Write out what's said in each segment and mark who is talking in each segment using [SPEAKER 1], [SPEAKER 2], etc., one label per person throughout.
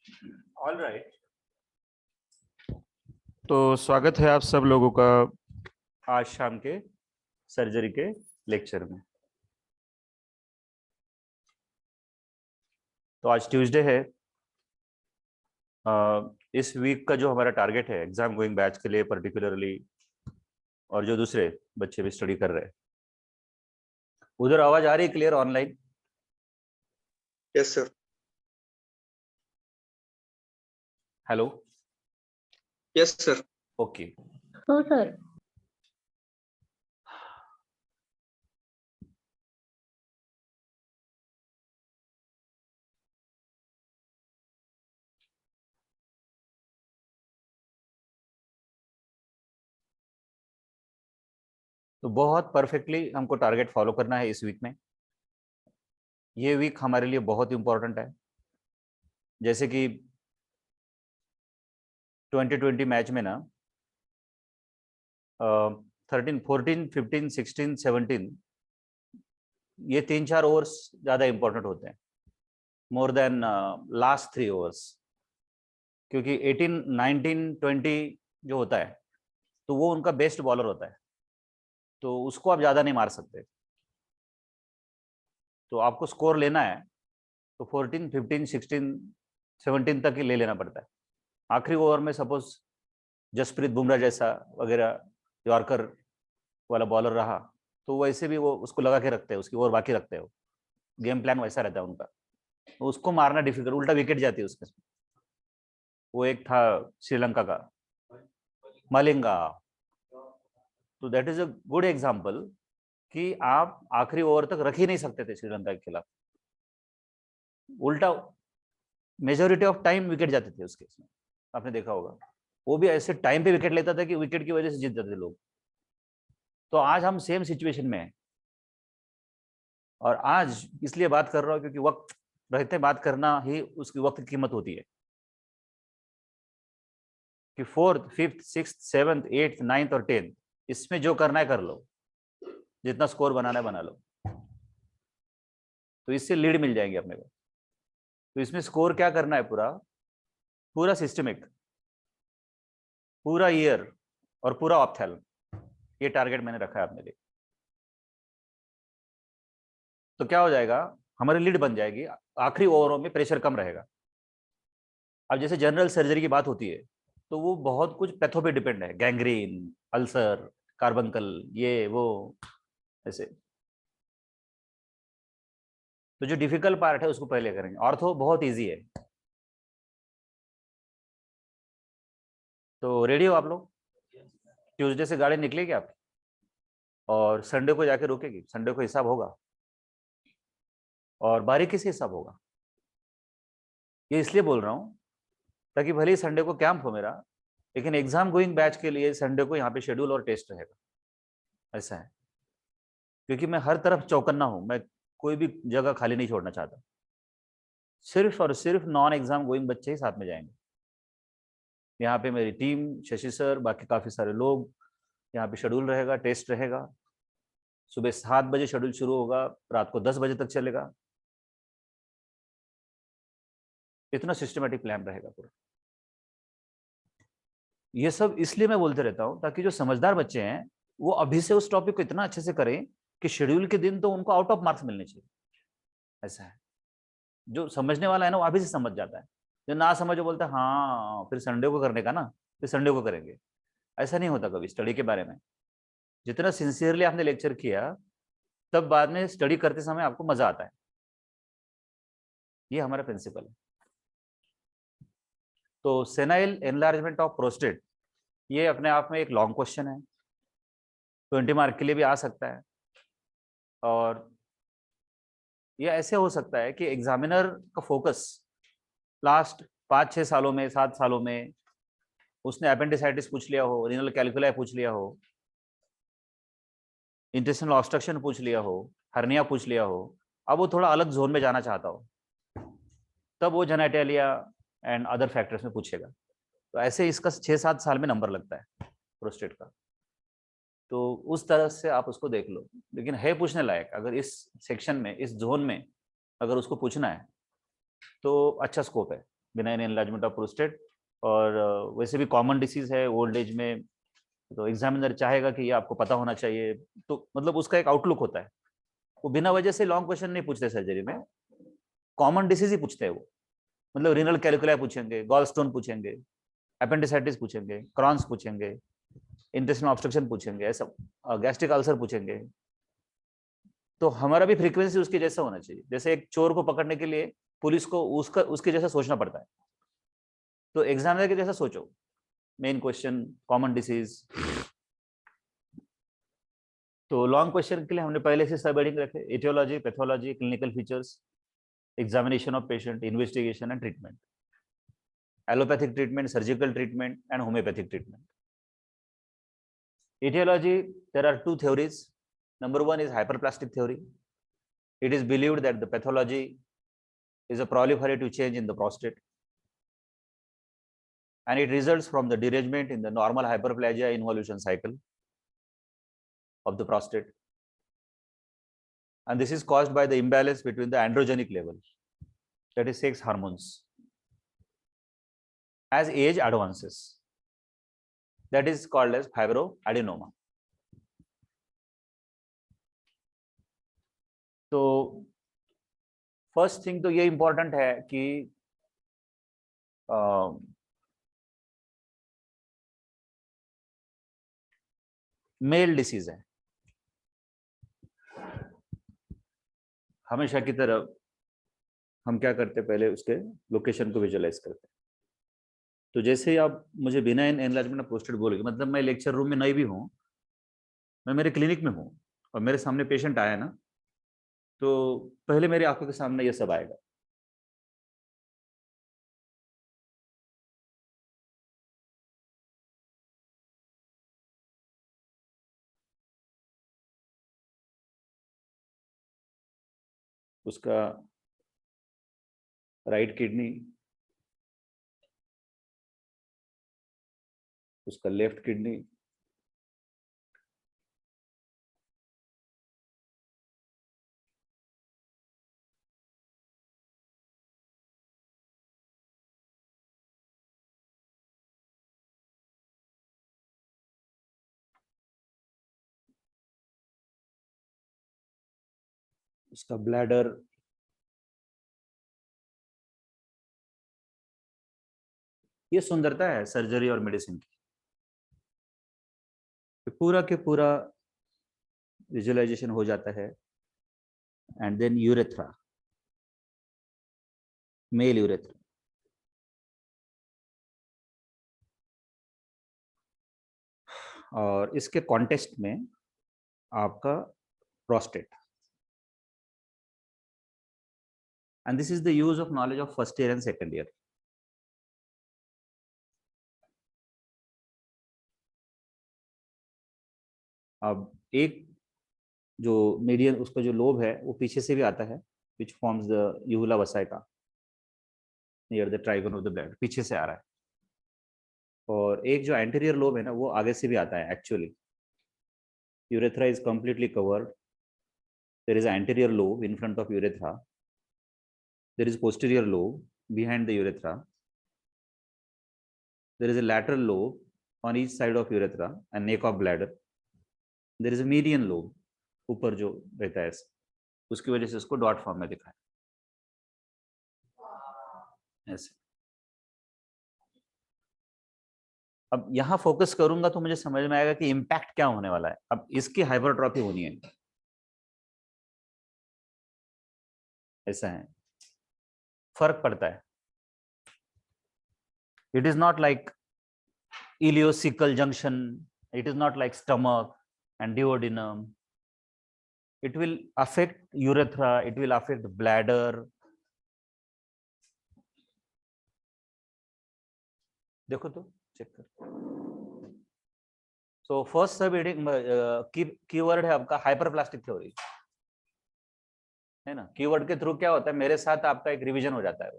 [SPEAKER 1] All right. तो स्वागत है आप सब लोगों का आज शाम के सर्जरी के लेक्चर में। तो आज ट्यूसडे है। इस वीक का जो हमारा टारगेट है एग्जाम गोइंग बैच के लिए पर्टिकुलरली, और जो दूसरे बच्चे भी स्टडी कर रहे हैं, उधर आवाज आ रही है clear online?
[SPEAKER 2] Yes sir.
[SPEAKER 1] Hello.
[SPEAKER 2] Yes sir.
[SPEAKER 1] Okay.
[SPEAKER 3] हो सर।
[SPEAKER 1] तो बहुत परफेक्टली हमको टारगेट फॉलो करना है इस वीक में। ये वीक हमारे लिए बहुत इंपॉर्टेंट है। जैसे कि 2020 मैच में ना 13, 14, 15, 16, 17 ये 3-4 ओवर्स ज़्यादा इंपॉर्टेंट होते हैं मोर देन लास्ट 3 ओवर्स, क्योंकि 18, 19, 20 जो होता है तो वो उनका बेस्ट बॉलर होता है, तो उसको आप ज़्यादा नहीं मार सकते। तो आपको स्कोर लेना है तो 14, 15, 16, 17 तक ही ले लेना पड़ता है। आखिरी ओवर में सपोज जसप्रीत बुमराह जैसा वगैरह यॉर्कर वाला बॉलर रहा तो वैसे भी वो उसको लगा के रखते हैं, उसकी ओवर बाकी रखते हैं। वो गेम प्लान वैसा रहता है उनका, तो उसको मारना डिफिकल्ट, उल्टा विकेट जाती है उसके। वो एक था श्रीलंका का मलिंगा, तो that is a good example कि आप आखिरी ओवर तक रख ही नहीं सकते थे श्रीलंका के खिलाफ। उल्टा मेजोरिटी ऑफ टाइम विकेट जाते थे उसके इसमें, आपने देखा होगा। वो भी ऐसे टाइम पे विकेट लेता था कि विकेट की वजह से जीत जाते थे लोग। तो आज हम सेम सिचुएशन में हैं, और आज इसलिए बात कर रहा हूँ क्योंकि वक्त रहते बात करना ही उसकी वक्त की कीमत होती है कि 4th, 5th, 6th, 7th, 8th, 9th और 10th इसमें जो करना है कर लो, जितना स्कोर बनाना है बना लो, तो इससे लीड मिल जाएंगे अपने को। तो इसमें स्कोर क्या करना है, पूरा पूरा सिस्टमिक, पूरा ईयर और पूरा ऑप्थेल, ये टारगेट मैंने रखा है अपने लिए। तो क्या हो जाएगा, हमारी लीड बन जाएगी, आखिरी ओवरों में प्रेशर कम रहेगा। अब जैसे जनरल सर्जरी की बात होती है तो वो बहुत कुछ पैथो पे डिपेंड है, गैंग्रीन, अल्सर, कार्बंकल, ये वो ऐसे। तो जो डिफिकल्ट पार्ट है उसको पहले करेंगे। ऑर्थो बहुत इजी है। तो रेडी हो आप लोग? ट्यूसडे से गाड़ी निकलेगी आपकी और संडे को जाके रुकेगी। संडे को हिसाब होगा और बारीकी से हिसाब होगा। ये इसलिए बोल रहा हूँ ताकि भले ही संडे को कैंप हो मेरा, लेकिन एग्जाम गोइंग बैच के लिए संडे को यहाँ पे शेड्यूल और टेस्ट रहेगा। ऐसा है, क्योंकि मैं हर तरफ चौकन्ना हूँ, मैं कोई भी जगह खाली नहीं छोड़ना चाहता। सिर्फ और सिर्फ नॉन एग्जाम गोइंग बच्चे ही साथ में जाएंगे। यहाँ पे मेरी टीम, शशि सर, बाकी काफ़ी सारे लोग, यहाँ पे शेड्यूल रहेगा, टेस्ट रहेगा। सुबह 7 बजे शेड्यूल शुरू होगा, रात को 10 बजे तक चलेगा। इतना सिस्टमेटिक प्लान रहेगा पूरा। ये सब इसलिए मैं बोलते रहता हूँ ताकि जो समझदार बच्चे हैं वो अभी से उस टॉपिक को इतना अच्छे से करें कि शेड्यूल के दिन तो उनको आउट ऑफ मार्क्स मिलने चाहिए। ऐसा है, जो समझने वाला है ना वो अभी से समझ जाता है। जो ना समझो बोलता है हाँ फिर संडे को करने का ना, फिर संडे को करेंगे। ऐसा नहीं होता कभी स्टडी के बारे में। जितना सिंसियरली आपने लेक्चर किया तब बाद में स्टडी करते समय आपको मजा आता है। ये हमारा प्रिंसिपल है। तो सेनाइल एनलार्जमेंट ऑफ प्रोस्टेट, ये अपने आप में एक लॉन्ग क्वेश्चन है, 20 मार्क के लिए भी आ सकता है। और ये ऐसे हो सकता है कि एग्जामिनर का फोकस लास्ट 5-6 सालों में, 7 सालों में उसने अपेंडिसाइटिस पूछ लिया हो, रीनल कैल्कुलाई पूछ लिया हो, इंटेस्टिनल ऑब्स्ट्रक्शन पूछ लिया हो, हर्निया पूछ लिया हो। अब वो थोड़ा अलग जोन में जाना चाहता हो, तब वो जेनेटेलिया एंड अदर फैक्टर्स में पूछेगा। तो ऐसे इसका 6-7 साल में नंबर लगता है प्रोस्टेट का। तो उस तरह से आप उसको देख लो, लेकिन है पूछने लायक। अगर इस सेक्शन में, इस जोन में अगर उसको पूछना है तो अच्छा स्कोप है। Benign enlargement of prostate. और वैसे भी कॉमन डिसीज है ओल्ड एज में, तो एग्जामिनर चाहेगा कि ये आपको पता होना चाहिए, तो मतलब उसका एक आउटलुक होता है। वो बिना वजह से लॉन्ग क्वेश्चन नहीं पूछते सर्जरी में, कॉमन डिसीज ही पूछते हैं वो। मतलब रीनल कैलिकुलाई पूछेंगे, गॉल स्टोन पूछेंगे, अपेंडिसाइटिस पूछेंगे, क्रॉन्स पूछेंगे, इंटेस्टिनल ऑब्स्ट्रक्शन पूछेंगे, ऐसा गैस्ट्रिक अल्सर पूछेंगे। तो हमारा भी फ्रीक्वेंसी उसके जैसा होना चाहिए। जैसे एक चोर को पकड़ने के लिए पुलिस को उसका उसके जैसा सोचना पड़ता है, तो एग्जामिनर के जैसा सोचो। Main question, common disease. तो लॉन्ग क्वेश्चन के लिए हमने पहले से सब हेडिंग रखे, etiology, pathology, clinical features, examination of patient, investigation and treatment, allopathic treatment, surgical treatment and homeopathic treatment. Etiology, there are two theories. Number one is hyperplastic theory. It is believed that the pathology is a proliferative change in the prostate, and it results from the derangement in the normal hyperplasia involution cycle of the prostate. And this is caused by the imbalance between the androgenic level, that is sex hormones, as age advances. That is called as fibroadenoma. तो first thing तो ये important है कि mail disease है। हमेशा की तरह हम क्या करते, पहले उसके लोकेशन को विजुअलाइज करते। तो जैसे ही आप मुझे बिना एनलार्जमेंट ऑफ प्रोस्टेट बोलोगे, मतलब मैं लेक्चर रूम में नहीं भी हूँ, मैं मेरे क्लिनिक में हूँ और मेरे सामने पेशेंट आया ना, तो पहले मेरी आंखों के सामने ये सब आएगा। उसका राइट किडनी, उसका लेफ्ट किडनी, उसका ब्लैडर, ये सुंदरता है सर्जरी और मेडिसिन की। पूरा के पूरा विजुअलाइजेशन हो जाता है। And then urethra, male urethra. और इसके कॉन्टेक्स्ट में आपका prostate. And this is the use of knowledge of first year and second year. अब एक जो मीडियन, उसका जो लोब है वो पीछे से भी आता है, which forms the uvula vesicae near the trigone of the bladder, पीछे से आ रहा है। और एक जो एंटीरियर लोब है ना, वो आगे से भी आता है actually. Urethra is completely covered. There is anterior lobe in front of urethra, there is posterior lobe behind the urethra, there is a lateral lobe on each side of urethra and neck of bladder, there is a median lobe ऊपर जो रहता है, उसकी वजह से उसको dot form में दिखाया ऐसे। अब यहाँ फोकस करूंगा तो मुझे समझ में आएगा कि इम्पैक्ट क्या होने वाला है। अब इसकी हाइपरट्रॉफी होनी है, ऐसा है, फर्क पड़ता है। It is not like ileocaecal junction, it is not like stomach and duodenum. It will affect urethra, it will affect bladder. देखो तो चेक कर। सो फर्स्ट सब हेडिंग कीवर्ड है आपका हाइपरप्लास्टिक थ्योरी, है ना। कीवर्ड के थ्रू क्या होता है, मेरे साथ आपका एक रिवीजन हो जाता है,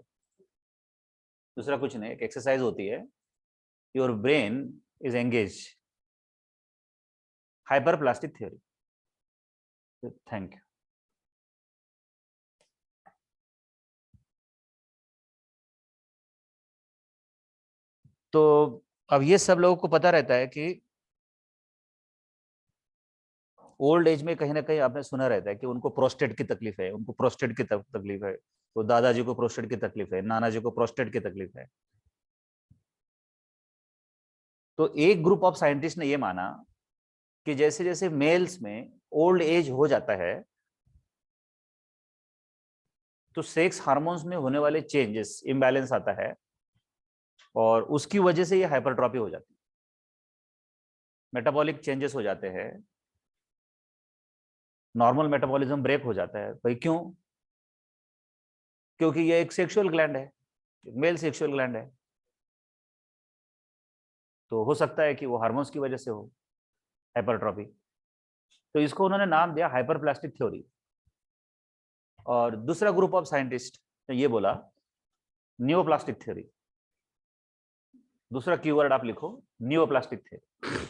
[SPEAKER 1] दूसरा कुछ नहीं, एक एक्सरसाइज होती है। Your brain is engage, hyperplastic theory. Thank you. तो अब ये सब लोगों को पता रहता है कि ओल्ड एज में कहीं ना कहीं आपने सुना रहता है कि उनको प्रोस्टेट की तकलीफ है, उनको प्रोस्टेट की तकलीफ है, तो दादाजी को प्रोस्टेट की तकलीफ है, नाना जी को प्रोस्टेट की तकलीफ है। तो एक ग्रुप ऑफ साइंटिस्ट ने ये माना कि जैसे जैसे मेल्स में ओल्ड एज हो जाता है तो सेक्स हार्मोन्स में होने वाले चेंजेस, इम्बैलेंस आता है और उसकी वजह से ये हाइपरट्रॉफी हो जाती है, मेटाबॉलिक चेंजेस हो जाते हैं, नॉर्मल मेटाबॉलिज्म ब्रेक हो जाता है। भाई क्यों? क्योंकि ये एक सेक्सुअल ग्लैंड है, मेल सेक्सुअल ग्लैंड है, तो हो सकता है कि वो हार्मोन्स की वजह से हो हाइपरट्रॉफी। तो इसको उन्होंने नाम दिया हाइपरप्लास्टिक थ्योरी। और दूसरा ग्रुप ऑफ साइंटिस्ट ने ये बोला नियोप्लास्टिक थ्योरी। दूसरा कीवर्ड आप लिखो, neoplastic theory.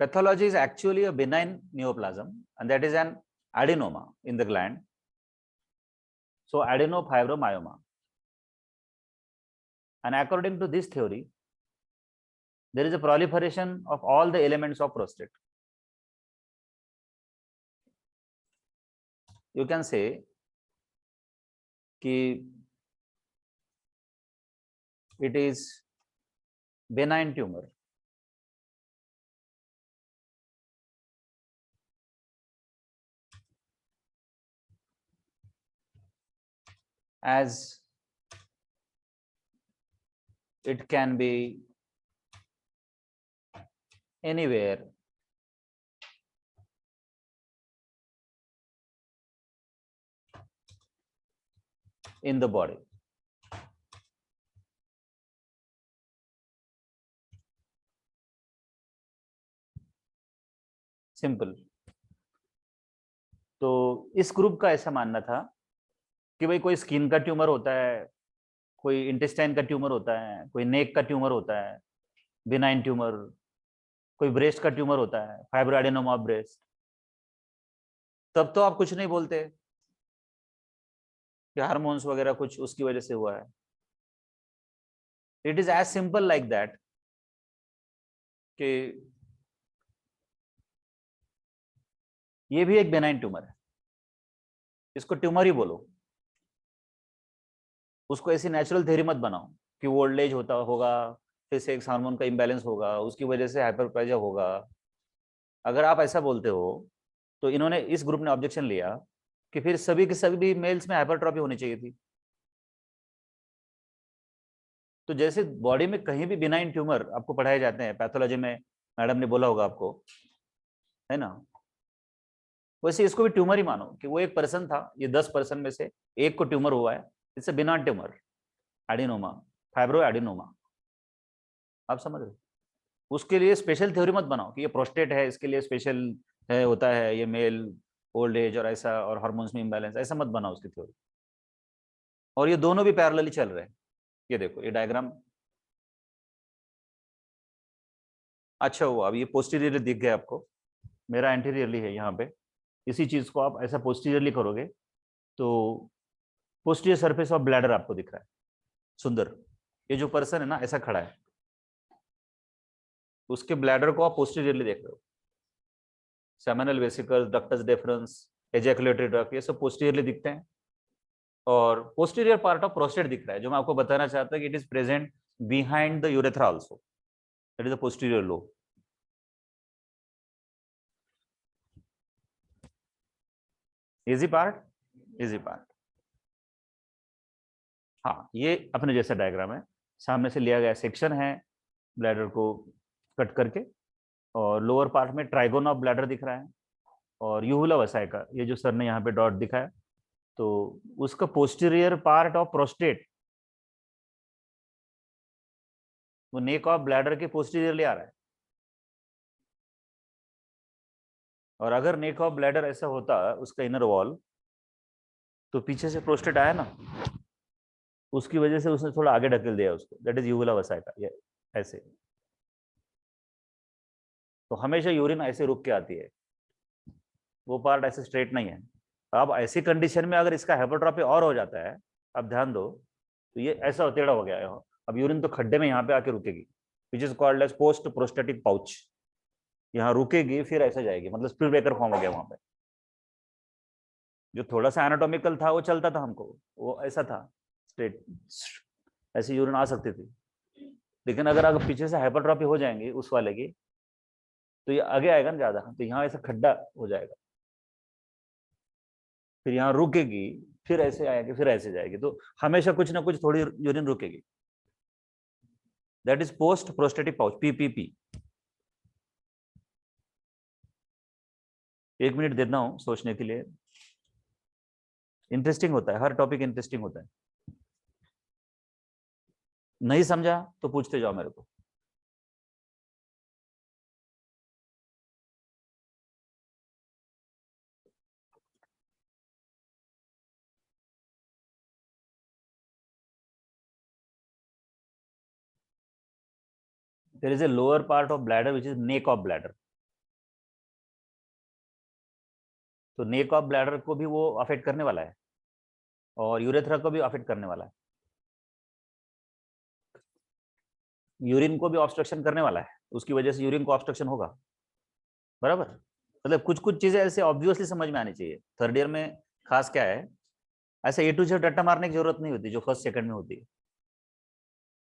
[SPEAKER 1] Pathology is actually a benign neoplasm and that is an adenoma in the gland. So adenofibromyoma. And according to this theory, there is a proliferation of all the elements of prostate. You can say कि it is benign tumor. As it can be anywhere in the body. Simple. तो इस group का ऐसा मानना था कि भाई कोई स्किन का ट्यूमर होता है, कोई इंटेस्टाइन का ट्यूमर होता है, कोई नेक का ट्यूमर होता है, बिनाइन ट्यूमर, कोई ब्रेस्ट का ट्यूमर होता है, फाइब्रोएडेनोमा ऑफ ब्रेस्ट, तब तो आप कुछ नहीं बोलते कि हार्मोन्स वगैरह कुछ उसकी वजह से हुआ है। It is as simple like that कि ये भी एक बेनाइन ट्यूमर है, इसको ट्यूमर ही बोलो, उसको ऐसी नेचुरल थ्योरी मत बनाओ कि वो ओल्ड एज होता होगा, फिर सेक्स हार्मोन का इम्बैलेंस होगा, उसकी वजह से हाइपरप्लेजिया होगा। अगर आप ऐसा बोलते हो तो इन्होंने, इस ग्रुप ने ऑब्जेक्शन लिया कि फिर सभी के सभी मेल्स में हाइपरट्रॉफी होनी चाहिए थी। तो जैसे बॉडी में कहीं भी बिनाइन ट्यूमर आपको पढ़ाए जाते हैं, पैथोलॉजी में मैडम ने बोला होगा आपको, है ना, वैसे इसको भी ट्यूमर ही मानो कि वो एक पर्सन था, ये 10 पर्सन में से एक को ट्यूमर हुआ है, it's a benign tumour, adenoma, fibro adenoma. आप समझ रहे हो? उसके लिए स्पेशल थ्योरी मत बनाओ कि ये प्रोस्टेट है, इसके लिए स्पेशल है, होता है ये मेल ओल्ड एज और ऐसा, और हार्मोन्स में इम्बैलेंस, ऐसा मत बनाओ उसकी थ्योरी। और ये दोनों भी पैरेलली चल रहे हैं। ये देखो ये डायग्राम। अच्छा हुआ अब ये पोस्टीरियरली दिख गया आपको, मेरा एंटीरियरली है यहाँ पे। इसी चीज को आप ऐसा पोस्टीरियरली करोगे तो पोस्टीरियर सरफेस ऑफ ब्लैडर आपको दिख रहा है, सुंदर। ये जो पर्सन है ना ऐसा खड़ा है, उसके ब्लैडर को आप पोस्टीरियरली देख रहे हो। Seminal vesicles, ductus deference, ejaculatory duct, ये सब पोस्टीरियरली दिखते हैं। और पोस्टीरियर पार्ट ऑफ प्रोस्टेट दिख रहा है, जो मैं आपको बताना चाहता हूँ कि it is present behind the urethra also, that is the posterior lobe. Easy part, easy part. हाँ ये अपने जैसा डायग्राम है, सामने से लिया गया सेक्शन है ब्लैडर को कट करके, और लोअर पार्ट में ट्राइगोन ऑफ ब्लैडर दिख रहा है, और यूहुला वसाई का ये जो सर ने यहाँ पे डॉट दिखाया, तो उसका पोस्टीरियर पार्ट ऑफ प्रोस्टेट वो नेक ऑफ ब्लैडर के पोस्टीरियरली आ रहा है। और अगर नेक ऑफ ब्लैडर ऐसा होता उसका इनर वॉल, तो पीछे से प्रोस्टेट आया ना, उसकी वजह से उसने थोड़ा आगे ढकेल दिया उसको, दैट इज यूहुला वसाई का, ये ऐसे। तो हमेशा यूरिन ऐसे रुक के आती है, वो पार्ट ऐसे स्ट्रेट नहीं है। अब ऐसी कंडीशन में अगर इसका हाइपरट्रॉफी और हो जाता है, अब ध्यान दो, तो ये ऐसा टेढ़ा हो गया है, अब यूरिन तो खड्डे में यहाँ पे आके रुकेगी, which is called as post prostatic pouch. यहाँ रुकेगी फिर ऐसे जाएगी, मतलब स्पीड ब्रेकर फॉर्म हो गया वहां पे। जो थोड़ा सा एनाटॉमिकल था वो चलता था हमको, वो ऐसा था स्ट्रेट, ऐसी यूरिन आ सकती थी। लेकिन अगर पीछे से हाइपरट्रॉफी हो जाएंगी उस वाले की, तो ये आगे आएगा ना ज्यादा, तो यहाँ ऐसा खड्डा हो जाएगा, फिर यहाँ रुकेगी, फिर ऐसे आएगी, फिर ऐसे जाएगी, तो हमेशा कुछ ना कुछ थोड़ी यूरिन रुकेगी। That is post prostatic pouch, PPP. 1 minute देता हूं सोचने के लिए, इंटरेस्टिंग होता है, हर टॉपिक इंटरेस्टिंग होता है। नहीं समझा तो पूछते जाओ मेरे को। There is a lower part of bladder which is neck of bladder. तो नेक ऑफ ब्लैडर को भी वो अफेक्ट करने वाला है, और यूरेथ्रा को भी अफेक्ट करने वाला है, यूरिन को भी ऑब्स्ट्रक्शन करने वाला है, उसकी वजह से यूरिन को ऑब्स्ट्रक्शन होगा, बराबर। मतलब कुछ कुछ चीजें ऐसे ऑब्वियसली समझ में आनी चाहिए। थर्ड ईयर में खास क्या है, ऐसे ए टू जेड रट्टा मारने की जरूरत नहीं होती जो फर्स्ट सेकंड में होती है,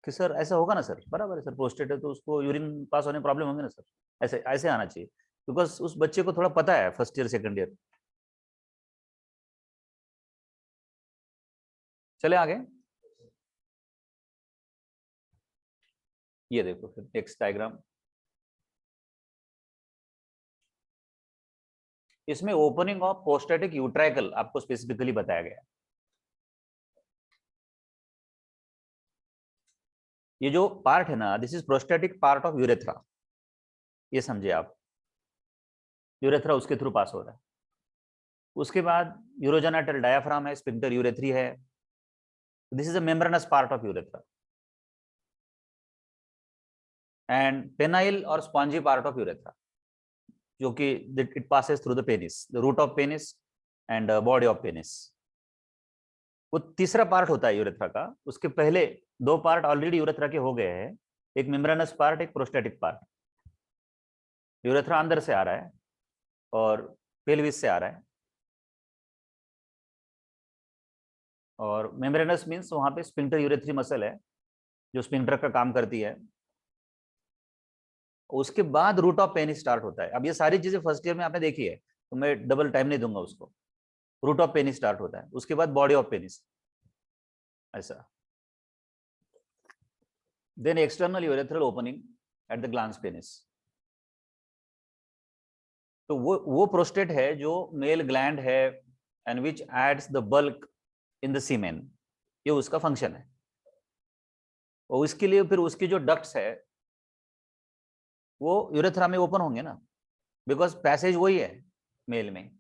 [SPEAKER 1] कि सर ऐसा होगा ना सर, बराबर है सर, प्रोस्टेट है तो उसको यूरिन पास होने में प्रॉब्लम होंगे ना सर, ऐसे ऐसे आना चाहिए, बिकॉज उस बच्चे को थोड़ा पता है फर्स्ट ईयर सेकंड ईयर। चले आगे, ये देखो फिर नेक्स्ट डायग्राम। इसमें ओपनिंग ऑफ प्रोस्टेटिक यूट्राइकल आपको स्पेसिफिकली बताया गया है। ये जो पार्ट है ना, this is prostatic part of urethra, ये समझे आप, यूरेथ्रा उसके थ्रू पास हो रहा है। उसके बाद यूरोजेनाइटल डायाफ्राम है, स्फिंक्टर यूरेथ्री है, this is a membranous part of urethra, and penile और स्पॉन्जी पार्ट ऑफ यूरेथ्रा, जो कि it passes through the penis, the root of penis and body of penis. वो तीसरा पार्ट होता है urethra का। उसके पहले 2 पार्ट ऑलरेडी यूरेथ्रा के हो गए हैं, एक मेम्ब्रेनस पार्ट, एक प्रोस्टेटिक पार्ट। यूरेथ्रा अंदर से आ रहा है और पेल्विस से आ रहा है, और मेम्ब्रेनस मींस वहां पे स्फिंक्टर यूरेथ्री मसल है जो स्फिंक्टर का काम करती है। उसके बाद रूट ऑफ पेनिस स्टार्ट होता है। अब ये सारी चीजें फर्स्ट ईयर में आपने देखी है, तो मैं डबल टाइम नहीं दूंगा उसको। रूट ऑफ पेनिस स्टार्ट होता है, उसके बाद बॉडी ऑफ पेनिस, ऐसा। Then external urethral opening at the glans penis. तो वो प्रोस्टेट है जो मेल ग्लैंड है and which adds the bulk in the semen, ये उसका फंक्शन है। और इसके लिए फिर उसकी जो डक्ट्स है वो यूरेथ्रा में ओपन होंगे ना, बिकॉज पैसेज वही है मेल में,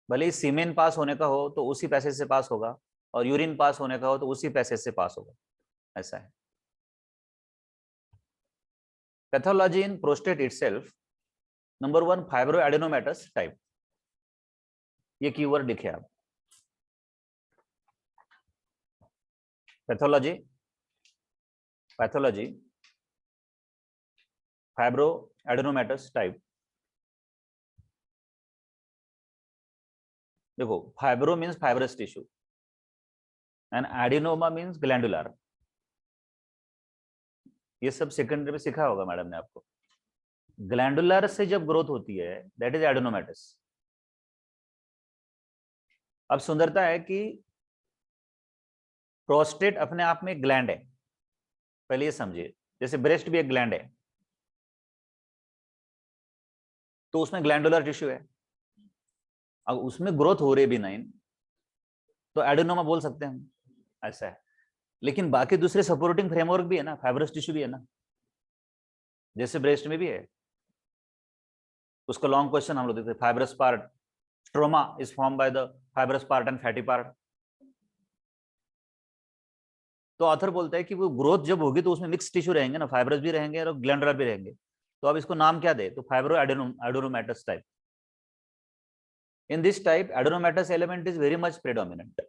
[SPEAKER 1] भले ही सीमेन पास होने का हो तो उसी पैसेज से पास होगा, और यूरिन पास होने का हो तो उसी पैसेज से पास होगा, ऐसा है। Pathology in prostate itself, number 1 fibroadenomatous type, ये कीवर्ड लिखे आप। Pathology fibroadenomatous type. देखो, fibro means fibrous tissue and adenoma means glandular. ये सब सेकेंडरी में सिखा होगा मैडम ने आपको। ग्लैंडुलर से जब ग्रोथ होती है दैट इज एडेनोमेटस। अब सुंदरता है कि प्रोस्टेट अपने आप में एक ग्लैंड है, पहले ये समझिए। जैसे ब्रेस्ट भी एक ग्लैंड है, तो उसमें ग्लैंडुलर टिश्यू है। अब उसमें ग्रोथ हो रही भी नहीं तो एडेनोमा बोल सकते हैं हम, ऐसा है। लेकिन बाकी दूसरे सपोर्टिंग फ्रेमवर्क भी है ना, फाइब्रस टिश्यू भी है ना, जैसे ब्रेस्ट में भी है। उसका लॉन्ग क्वेश्चन हम लोग देखते हैं, fibrous part stroma is form by the fibrous part and fatty part. तो ऑथर बोलता है कि वो ग्रोथ जब होगी तो उसमें मिक्स टिश्यू रहेंगे ना, फाइब्रस भी रहेंगे और ग्लैंडुलर भी रहेंगे। तो अब इसको नाम क्या दे, तो fibro adenomatous type. In this type, adenomatous element is very much predominant.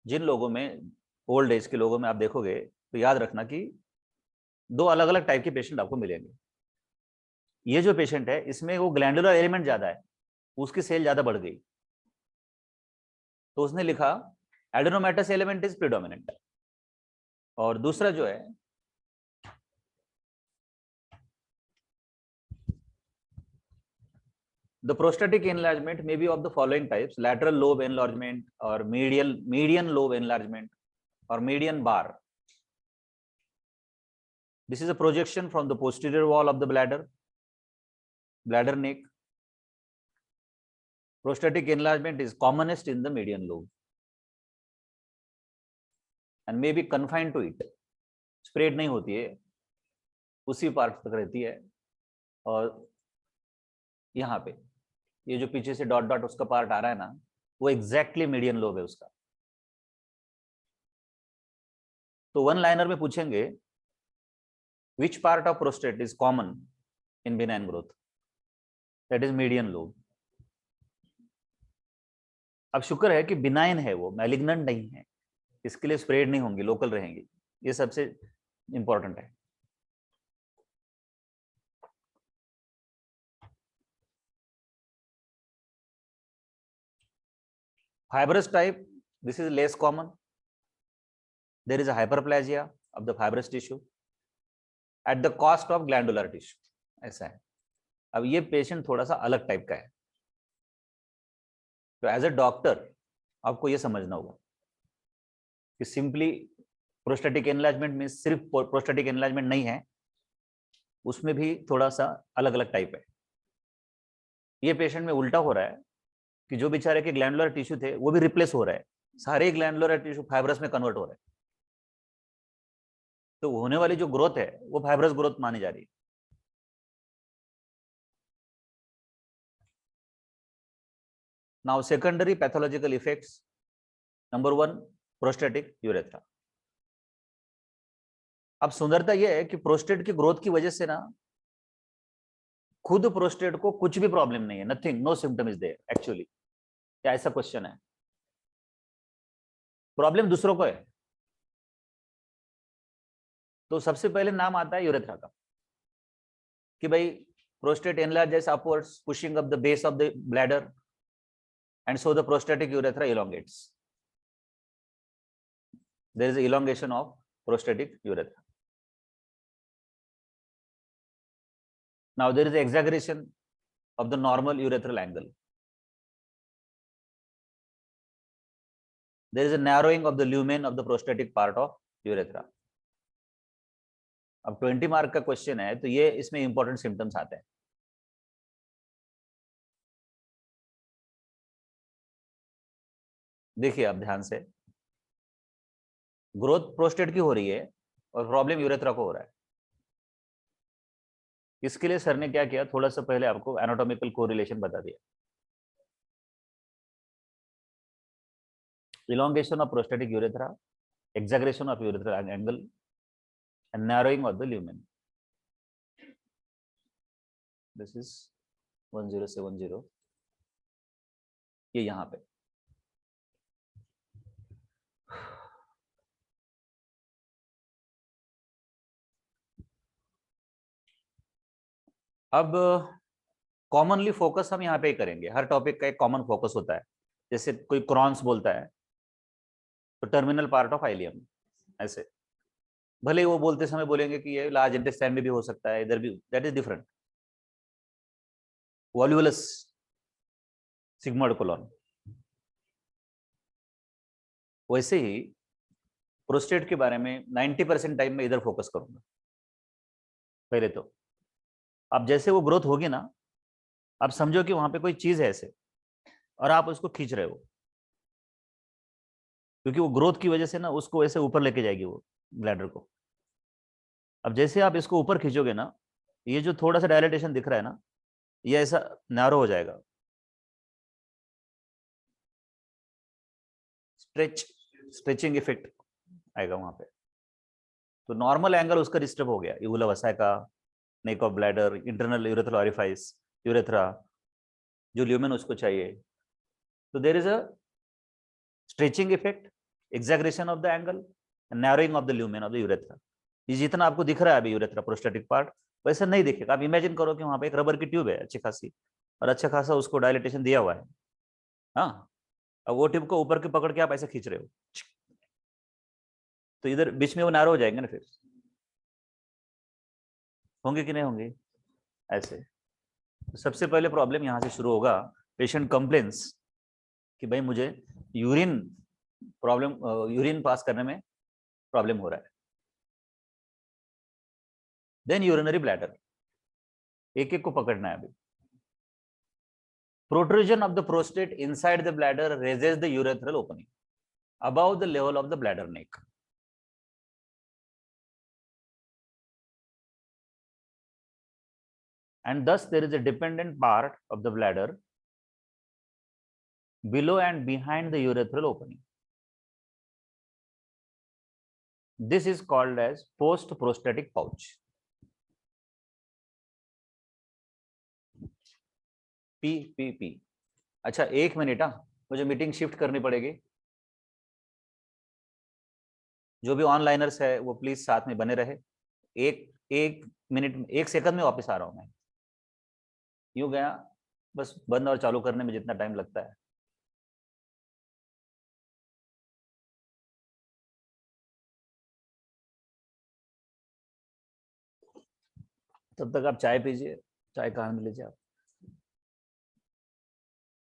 [SPEAKER 1] जिन लोगों में ओल्ड एज के लोगों में आप देखोगे तो याद रखना कि दो अलग अलग टाइप के पेशेंट आपको मिलेंगे। ये जो पेशेंट है इसमें वो ग्लैंडुलर एलिमेंट ज्यादा है, उसकी सेल ज्यादा बढ़ गई, तो उसने लिखा एडेनोमेटस एलिमेंट इज प्रिडोमिनेंट। और दूसरा जो है the prostatic enlargement may be of the following types: lateral lobe enlargement or median lobe enlargement or median bar. This is a projection from the posterior wall of the bladder neck. Prostatic enlargement is commonest in the median lobe and may be confined to it. Spread नहीं होती है, उसी part तक रहती है। और यहाँ पे ये जो पीछे से डॉट डॉट उसका पार्ट आ रहा है ना, वो एग्जैक्टली मीडियन लोब है उसका। तो वन लाइनर में पूछेंगे which part of prostate is common in benign growth? That is median lobe. अब शुक्र है कि बिनाइन है, वो मैलिग्नेंट नहीं है, इसके लिए स्प्रेड नहीं होंगी, लोकल रहेंगी, ये सबसे इंपॉर्टेंट है। Fibrous type, this is less common. There is a hyperplasia of the fibrous tissue at the cost of glandular tissue, ऐसा है। अब ये पेशेंट थोड़ा सा अलग टाइप का है, तो एज ए डॉक्टर आपको ये समझना होगा कि सिंपली प्रोस्टेटिक एनलार्जमेंट में सिर्फ प्रोस्टेटिक एनलार्जमेंट नहीं है, उसमें भी थोड़ा सा अलग अलग टाइप है। ये पेशेंट में उल्टा हो रहा है कि जो बेचारे के ग्लैंडुलर टिश्यू थे वो भी रिप्लेस हो रहा है, सारे ग्लैंडुलर टिश्यू फाइब्रस में कन्वर्ट हो रहे हैं, तो होने वाली जो ग्रोथ है वो फाइब्रस ग्रोथ मानी जा रही है। Now secondary pathological effects, number 1 prostatic urethra. अब सुंदरता यह है कि प्रोस्टेट की ग्रोथ की वजह से ना खुद प्रोस्टेट को कुछ भी प्रॉब्लम नहीं है, nothing, no symptom is there actually. क्या ऐसा क्वेश्चन है? प्रॉब्लम दूसरों को है। तो सबसे पहले नाम आता है यूरेथ्रा का कि भाई prostate enlarges upwards pushing up the base of the bladder and so the prostatic urethra elongates. There is elongation of prostatic urethra. Now there is exaggeration of the normal urethral angle. There is a narrowing of the lumen of the prostatic part of urethra. अब 20 mark का question है तो ये इसमें important symptoms आते हैं। देखिए आप ध्यान से, ग्रोथ प्रोस्टेट की हो रही है और प्रॉब्लम यूरेथ्रा को हो रहा है। इसके लिए सर ने क्या किया, थोड़ा सा पहले आपको एनाटॉमिकल कोरिलेशन बता दिया। elongation of prostatic urethra, exaggeration of urethral angle and narrowing of the lumen. This is 1070, ये यहाँ पे। अब कॉमनली फोकस हम यहाँ पे ही करेंगे, हर टॉपिक का एक कॉमन फोकस होता है। जैसे कोई क्रॉन्स बोलता है तो टर्मिनल पार्ट ऑफ आइलियम, ऐसे भले वो बोलते समय बोलेंगे कि ये लार्ज इंटेस्टाइन में भी हो सकता है, इधर भी, that is different. Volvulus sigmoid colon, वैसे ही प्रोस्टेट के बारे में 90% टाइम में इधर फोकस करूंगा पहले। तो अब जैसे वो ग्रोथ होगी ना, आप समझो कि वहां पे कोई चीज है ऐसे और आप उसको खींच रहे हो, क्योंकि वो ग्रोथ की वजह से ना उसको ऐसे ऊपर लेके जाएगी वो ब्लैडर को। अब जैसे आप इसको ऊपर खींचोगे ना, ये जो थोड़ा सा डायलेटेशन दिख रहा है ना, ये ऐसा नैरो हो जाएगा, स्ट्रेचिंग इफेक्ट आएगा वहां पे। तो नॉर्मल एंगल उसका डिस्टर्ब हो गया, यूला वसा का, neck of bladder, internal urethral orifice, urethra, जो ल्यूमेन उसको चाहिए। तो there is a stretching effect, exaggeration of the angle narrowing of the lumen of the urethra. ये जितना आपको दिख रहा है अभी यूरेथ्रा प्रोस्टेटिक पार्ट, वैसे नहीं दिखेगा। आप इमेजिन करो कि वहां पे एक रबर की ट्यूब है अच्छी खासी, और अच्छा खासा उसको डायलिटेशन दिया हुआ है। हाँ, अब वो ट्यूब को ऊपर के पकड़ के आप ऐसे खींच रहे हो, तो इधर बीच में वो नैरो हो जाएंगे ना, फिर होंगे कि नहीं होंगे ऐसे। तो सबसे पहले प्रॉब्लम यहां से शुरू होगा। पेशेंट कंप्लेन्स कि भाई मुझे यूरिन प्रॉब्लम, यूरिन पास करने में प्रॉब्लम हो रहा है। देन यूरिनरी ब्लैडर, एक एक को पकड़ना है अभी। Protrusion of the prostate inside the bladder raises the urethral opening above the level of the bladder neck. And thus there is a dependent part of the bladder below and behind the urethral opening. This is called as post-prostatic pouch. PPP. अच्छा, 1 minute, मुझे meeting shift करनी पड़ेगी। जो भी ऑनलाइनर्स है वो please साथ में बने रहे। एक मिनट, 1 सेकंड में वापस आ रहा हूं मैं। यूं गया, बस बंद और चालू करने में जितना टाइम लगता है। तब तक आप चाय पीजिए। चाय कहाँ मिल लीजिए आप।